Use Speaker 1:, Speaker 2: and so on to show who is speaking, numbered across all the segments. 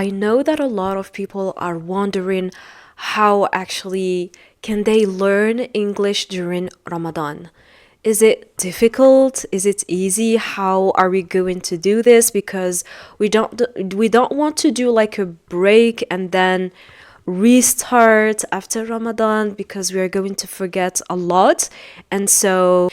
Speaker 1: I know that a lot of people are wondering how actually can they learn English during Ramadan? Is it difficult? Is it easy? How are we going to do this? Because we don't want to do like a break and then restart after Ramadan because we are going to forget a lot. And so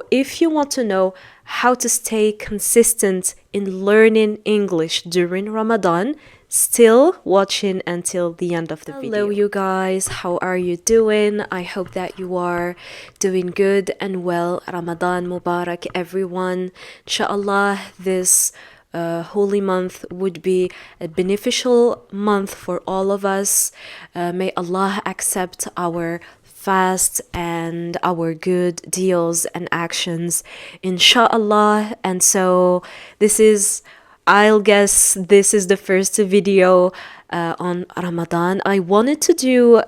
Speaker 1: if you want to know how to stay consistent in learning English during Ramadan, still watching until the end of the video. Hello you guys, how are you doing? I hope that you are doing good and well. Ramadan Mubarak everyone. Inshallah, this holy month would be a beneficial month for all of us. May Allah accept our fast and our good deals and actions, inshallah. And so I'll guess this is the first video on Ramadan. I wanted to do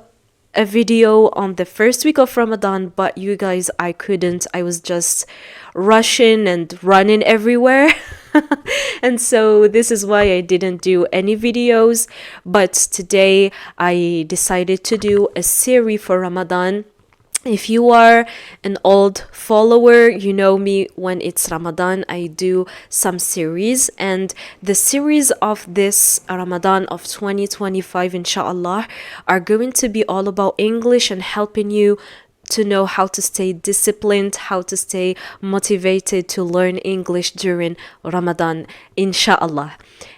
Speaker 1: a video on the first week of Ramadan, but you guys, I couldn't. I was just rushing and running everywhere. And so this is why I didn't do any videos. But today I decided to do a series for Ramadan. If you are an old follower, you know me, when it's Ramadan, I do some series. And the series of this Ramadan of 2025, inshallah, are going to be all about English and helping you to know how to stay disciplined, how to stay motivated to learn English during Ramadan, inshallah.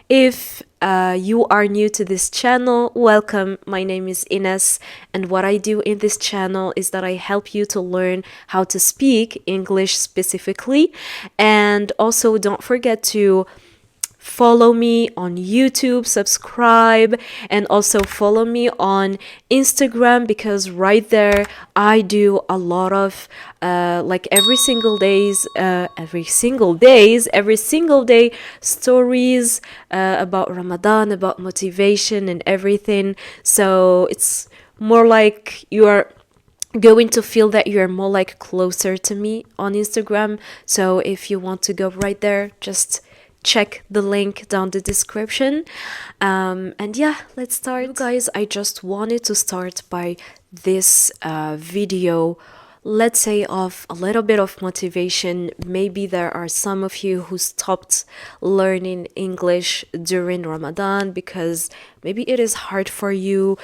Speaker 1: If you are new to this channel, welcome. My name is Ines, and what I do in this channel is that I help you to learn how to speak English specifically. And also don't forget to follow me on YouTube, subscribe, and also follow me on Instagram, because right there I do a lot of like every single day stories about Ramadan, about motivation and everything. So it's more like you are going to feel that you're more like closer to me on Instagram. So if you want to go right there, just check the link down the description. And yeah, let's start. You guys, I just wanted to start by this video, let's say, of a little bit of motivation. Maybe there are some of you who stopped learning English during Ramadan because maybe it is hard for you.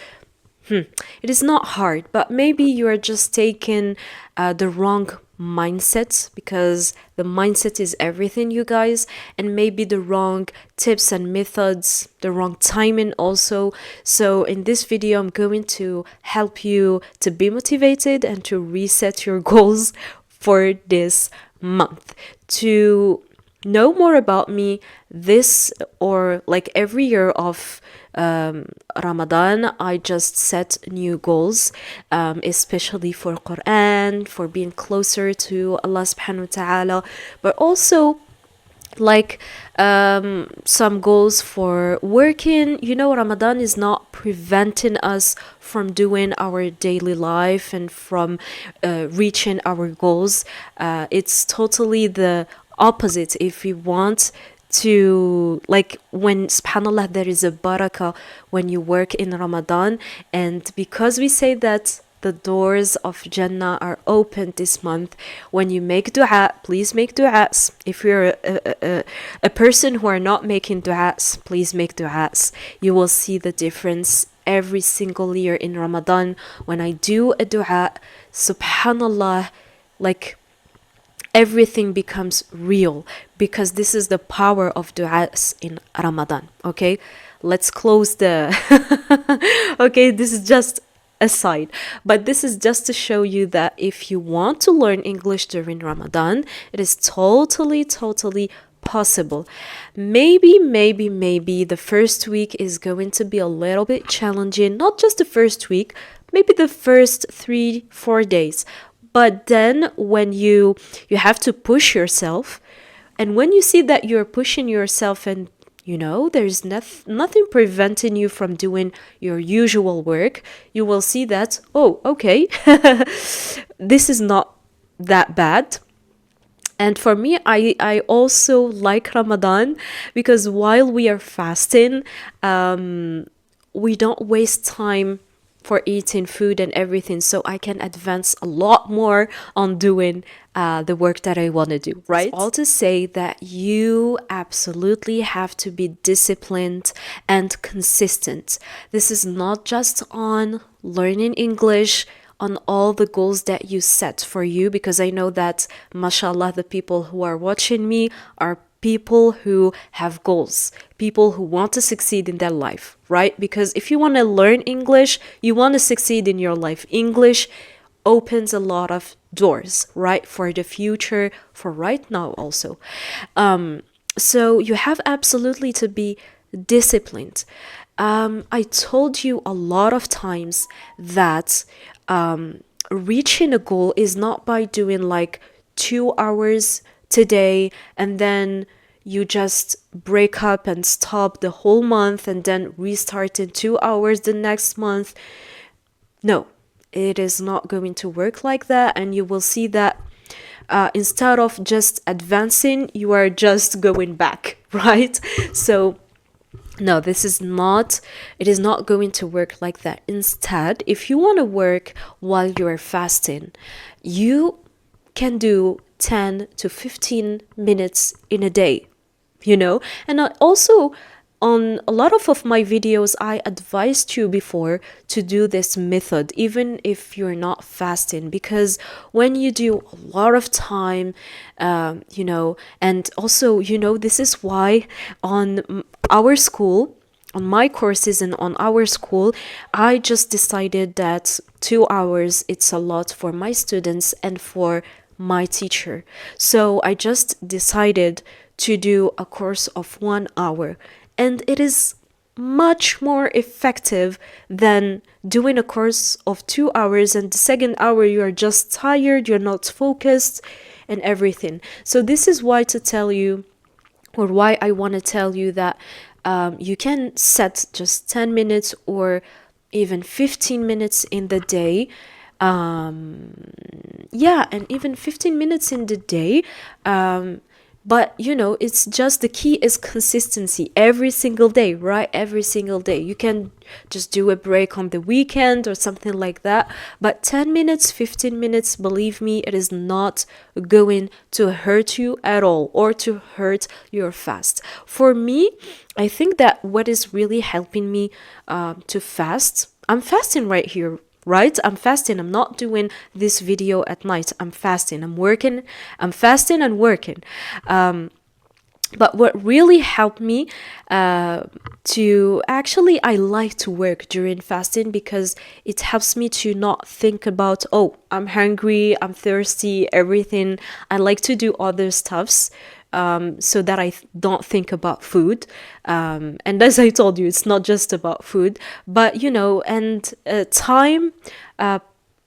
Speaker 1: It is not hard, but maybe you are just taking the wrong mindset, because the mindset is everything, you guys, and maybe the wrong tips and methods, the wrong timing also. So in this video, I'm going to help you to be motivated and to reset your goals for this month. To know more about me, this or like every year of Ramadan, I just set new goals, especially for Quran, for being closer to Allah subhanahu wa ta'ala, but also like some goals for working. You know, Ramadan is not preventing us from doing our daily life and from reaching our goals. It's totally the opposite. If we want to, like, when subhanallah, there is a barakah when you work in Ramadan, and because we say that the doors of Jannah are open this month, when you make dua, please make du'as. If you're a person who are not making du'as, please make du'as. You will see the difference every single year in Ramadan. When I do a dua, subhanallah, like everything becomes real, because this is the power of du'as in Ramadan. Okay, let's close the okay, this is just aside, but this is just to show you that if you want to learn English during Ramadan, it is totally possible. Maybe the first week is going to be a little bit challenging. Not just the first week, maybe the first 3-4 days. But then when you have to push yourself, and when you see that you're pushing yourself and you know there's nothing preventing you from doing your usual work, you will see that, oh, okay, this is not that bad. And for me, I also like Ramadan because while we are fasting, we don't waste time for eating food and everything. So I can advance a lot more on doing the work that I want to do, right? It's all to say that you absolutely have to be disciplined and consistent. This is not just on learning English, on all the goals that you set for you, because I know that, mashallah, the people who are watching me are people who have goals, people who want to succeed in their life, right? Because if you want to learn English, you want to succeed in your life. English opens a lot of doors, right? For the future, for right now also. So you have absolutely to be disciplined. I told you a lot of times that reaching a goal is not by doing like 2 hours today and then you just break up and stop the whole month and then restart in 2 hours the next month. No, it is not going to work like that, and you will see that instead of just advancing, you are just going back, right? So no, it is not going to work like that. Instead, if you want to work while you're fasting, you can do 10 to 15 minutes in a day, And also, on a lot of my videos, I advised you before to do this method, even if you're not fasting, because when you do a lot of time, and also, this is why on our school, on my courses and on our school, I just decided that 2 hours, it's a lot for my students and for my teacher. So I just decided to do a course of 1 hour. And it is much more effective than doing a course of 2 hours and the second hour you are just tired, you're not focused and everything. So this is why I want to tell you that you can set just 10 minutes or even 15 minutes in the day. And even 15 minutes in the day. But it's just, the key is consistency every single day, right? Every single day. You can just do a break on the weekend or something like that. But 10 minutes, 15 minutes, believe me, it is not going to hurt you at all or to hurt your fast. For me, I think that what is really helping me to fast, I'm fasting right here, right? I'm fasting. I'm not doing this video at night. I'm fasting. I'm working. I'm fasting and working. But what really helped me I like to work during fasting because it helps me to not think about, oh, I'm hungry, I'm thirsty, everything. I like to do other stuffs so that I don't think about food. And as I told you, it's not just about food, but time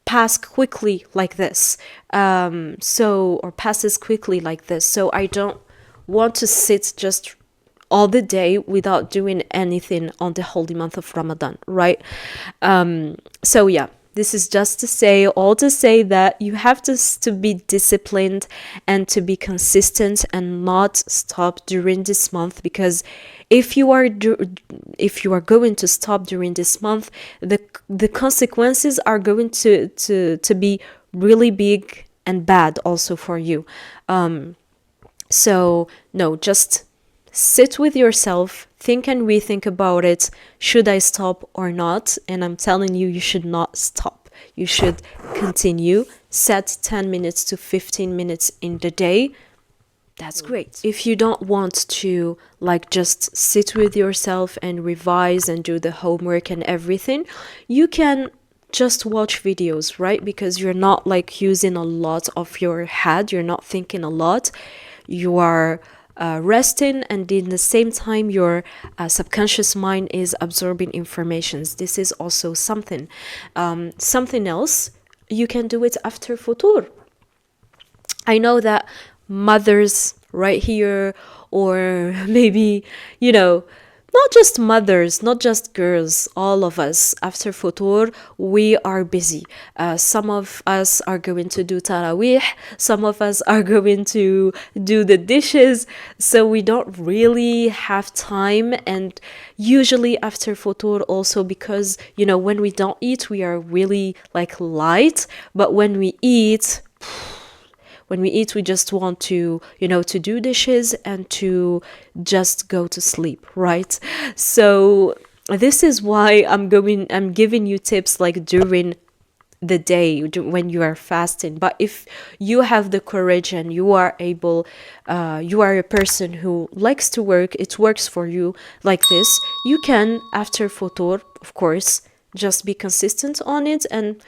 Speaker 1: pass quickly like this. Or passes quickly like this. So I don't want to sit just all the day without doing anything on the holy month of Ramadan, right? So yeah, this is just to say that you have to be disciplined and to be consistent and not stop during this month, because if you are going to stop during this month, the consequences are going to be really big and bad also for you. So no, just sit with yourself, think and rethink about it. Should I stop or not? And I'm telling you, you should not stop. You should continue. Set 10 minutes to 15 minutes in the day. That's great. If you don't want to just sit with yourself and revise and do the homework and everything, you can just watch videos, right? Because you're not using a lot of your head. You're not thinking a lot. You are resting, and in the same time your subconscious mind is absorbing informations. This is also something else. You can do it after futur. I know that mothers right here, or maybe not just mothers, not just girls, all of us, after futur, we are busy. Some of us are going to do tarawih, some of us are going to do the dishes, so we don't really have time. And usually after futur, also because, when we don't eat, we are really like light, but when we eat, we just want to, to do dishes and to just go to sleep, right? So this is why I'm giving you tips like during the day when you are fasting. But if you have the courage and you are able, you are a person who likes to work, it works for you like this, you can, after futur, of course, just be consistent on it. And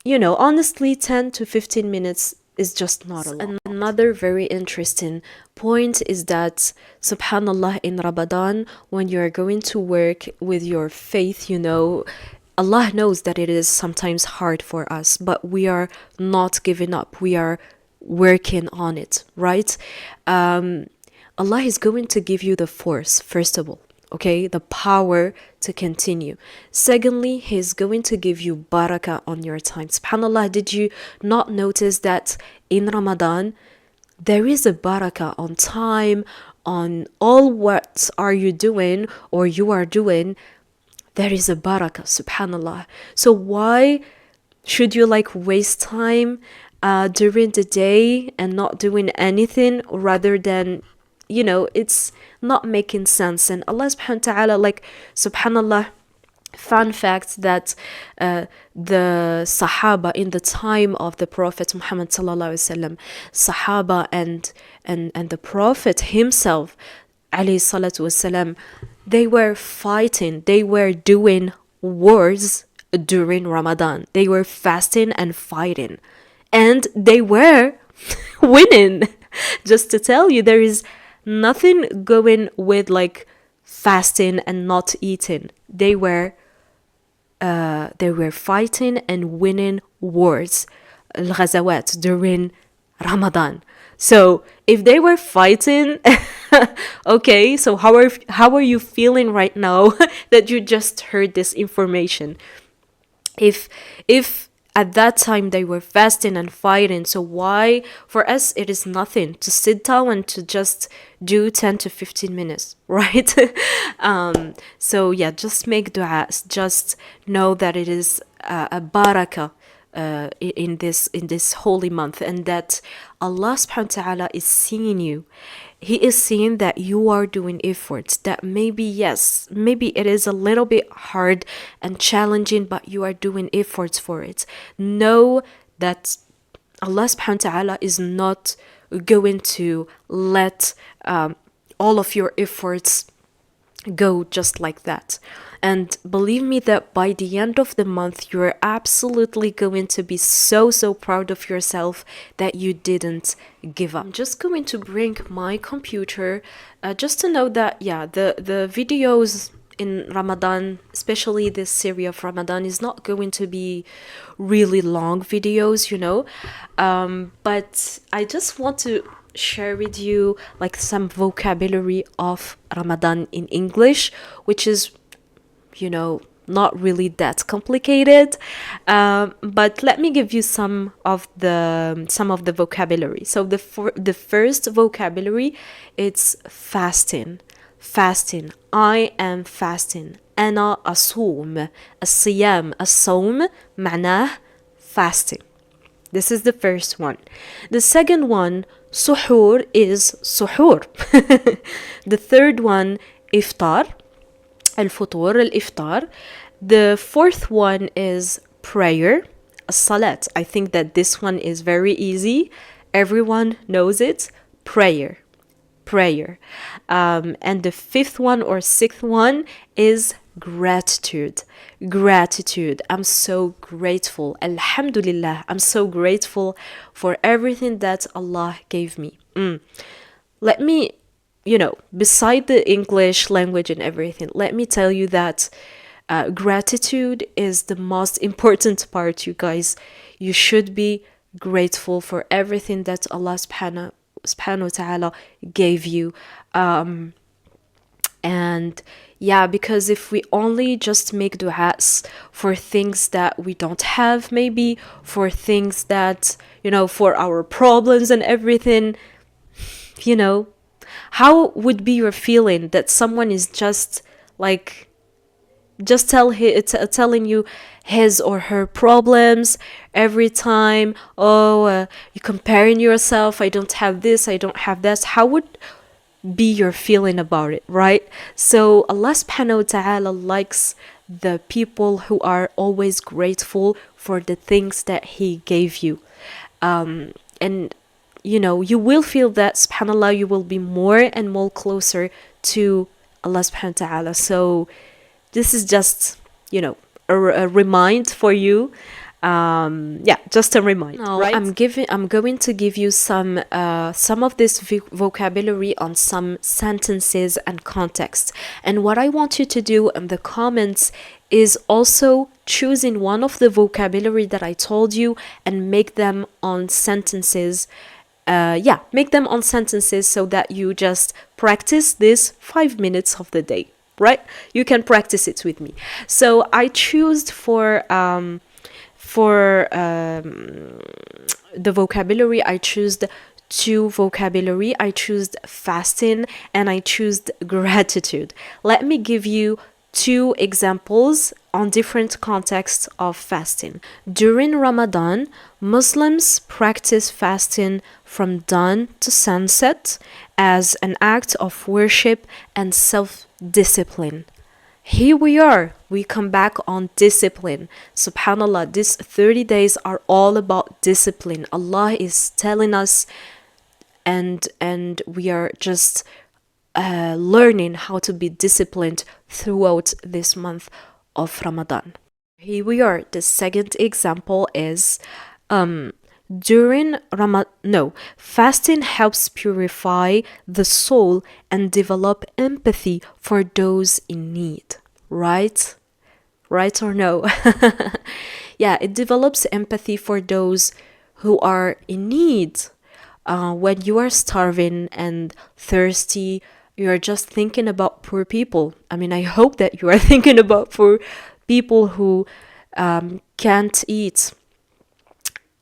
Speaker 1: honestly, 10 to 15 minutes is just not a lot. Another very interesting point is that, subhanallah, in Ramadan, when you are going to work with your faith, Allah knows that it is sometimes hard for us, but we are not giving up. We are working on it, right? Allah is going to give you the force, first of all, okay? The power to continue. Secondly, He's going to give you barakah on your time. SubhanAllah, did you not notice that in Ramadan, there is a barakah on time, on all what are you doing or you are doing? There is a barakah, subhanallah. So why should you like waste time during the day and not doing anything, rather than, it's not making sense. And Allah subhanahu wa ta'ala, like, subhanallah, fun fact that the Sahaba in the time of the Prophet Muhammad sallallahu alaihi wasallam, Sahaba and the Prophet himself, alayhi salatu wasalam, they were fighting, they were doing wars during Ramadan. They were fasting and fighting, and they were winning. Just to tell you, there is nothing going with like fasting and not eating. They were fighting and winning wars, al-ghazawat, during Ramadan. So if they were fighting, okay, so how are you feeling right now that you just heard this information? If at that time they were fasting and fighting, so why for us it is nothing to sit down and to just do 10 to 15 minutes, right? So yeah, just make du'as, just know that it is a barakah in this holy month, and that Allah subhanahu wa ta'ala is seeing you. He is seeing that you are doing efforts, that maybe, yes, maybe it is a little bit hard and challenging, but you are doing efforts for it. Know that Allah subhanahu wa ta'ala is not going to let all of your efforts go just like that. And believe me that by the end of the month, you're absolutely going to be so proud of yourself that you didn't give up. I'm just going to bring my computer just to know that, yeah, the videos in Ramadan, especially this series of Ramadan, is not going to be really long videos, but I just want to share with you like some vocabulary of Ramadan in English, which is, not really that complicated, but let me give you some of the vocabulary. So the first vocabulary, it's fasting. I am fasting. أنا أصوم. الصيام الصوم معناه fasting. This is the first one. The second one, suhoor, is suhoor. The third one, iftar. الفطور الإفطار. The fourth one is prayer, الصلاة. I think that this one is very easy. Everyone knows it. Prayer. And the fifth one or sixth one is gratitude. I'm so grateful. Alhamdulillah. I'm so grateful for everything that Allah gave me. Let me, beside the English language and everything, let me tell you that gratitude is the most important part, you guys. You should be grateful for everything that Allah subhanahu wa ta'ala gave you. And yeah, because if we only just make du'as for things that we don't have, maybe for things that, for our problems and everything, you know, how would be your feeling that someone is just like, telling you his or her problems every time? Oh, you're comparing yourself. I don't have this, I don't have that. How would be your feeling about it, right? So Allah subhanahu wa ta'ala likes the people who are always grateful for the things that He gave you. And you will feel that, subhanallah, you will be more and more closer to Allah subhanahu wa ta'ala. So this is just, a remind for you. Yeah, just a reminder. Now, right? I'm going to give you some of this vocabulary on some sentences and context. And what I want you to do in the comments is also choosing one of the vocabulary that I told you and make them on sentences. Make them on sentences so that you just practice this 5 minutes of the day, right? You can practice it with me. So I choose for the vocabulary, I choose two vocabulary. I choose fasting and I choose gratitude. Let me give you two examples on different contexts of fasting. During Ramadan, Muslims practice fasting from dawn to sunset as an act of worship and self-discipline. Here we come back on discipline. Subhanallah, these 30 days are all about discipline. Allah is telling us, and we are just learning how to be disciplined throughout this month of Ramadan. Here we are. The second example is during Ramadan, fasting helps purify the soul and develop empathy for those in need. Right? Right or no? Yeah, it develops empathy for those who are in need. When you are starving and thirsty, you are just thinking about poor people. I mean, I hope that you are thinking about poor people who can't eat.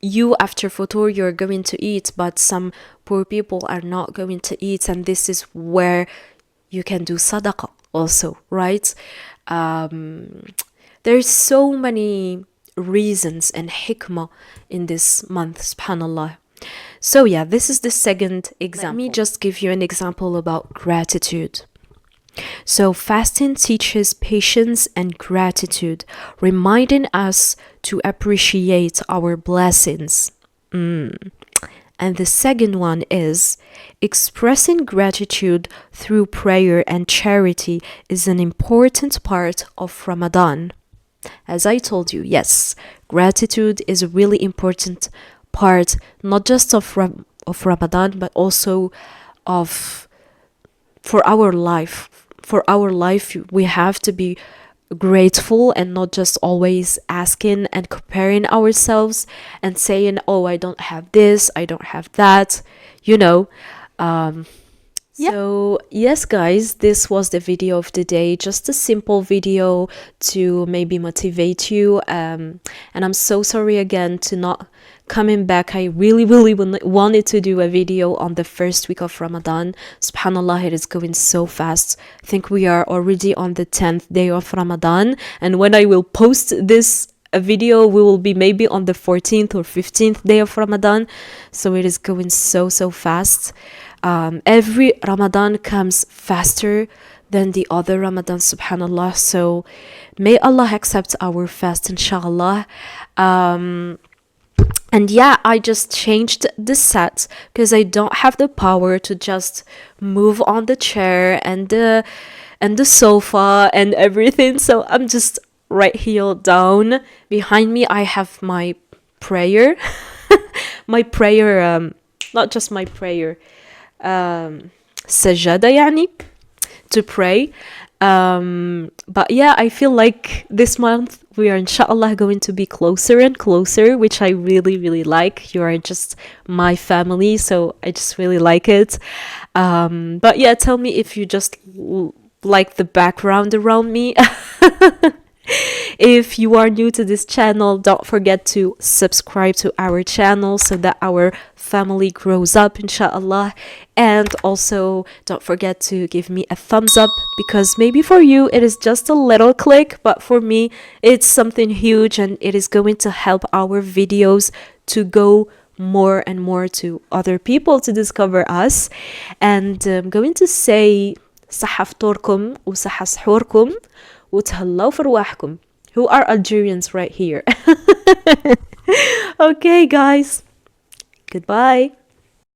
Speaker 1: You, after futur, you're going to eat, but some poor people are not going to eat, and this is where you can do sadaqah also, right? There's so many reasons and hikmah in this month, subhanallah. So yeah, this is the second example. Let me just give you an example about gratitude. So fasting teaches patience and gratitude, reminding us to appreciate our blessings. And the second one is expressing gratitude through prayer and charity is an important part of Ramadan. As I told you, yes, gratitude is a really important part, not just of Ramadan, but also for our life. For our life, we have to be grateful and not just always asking and comparing ourselves and saying, oh, I don't have this, I don't have that, So yes, guys, this was the video of the day. Just a simple video to maybe motivate you. And I'm so sorry again to not coming back. I really wanted to do a video on the first week of Ramadan. Subhanallah, it is going so fast. I think we are already on the 10th day of Ramadan, and when I will post this video, we will be maybe on the 14th or 15th day of Ramadan. So it is going so fast. Every Ramadan comes faster than the other Ramadan, subhanallah. So may Allah accept our fast, inshallah. And yeah, I just changed the set because I don't have the power to just move on the chair and the sofa and everything. So I'm just right here down. Behind me, I have my prayer. My prayer, not just my prayer, sajada yani, to pray. But yeah, I feel like this month we are inshallah going to be closer and closer, which I really like. You are just my family, so I just really like it. But yeah, tell me if you just like the background around me. If you are new to this channel, don't forget to subscribe to our channel so that our family grows up, inshallah. And also, don't forget to give me a thumbs up, because maybe for you it is just a little click, but for me it's something huge, and it is going to help our videos to go more and more to other people to discover us. And I'm going to say صحة فطوركم وصحة سحوركم وتهلاو في رواحكم, who are Algerians right here. Okay, guys. Goodbye.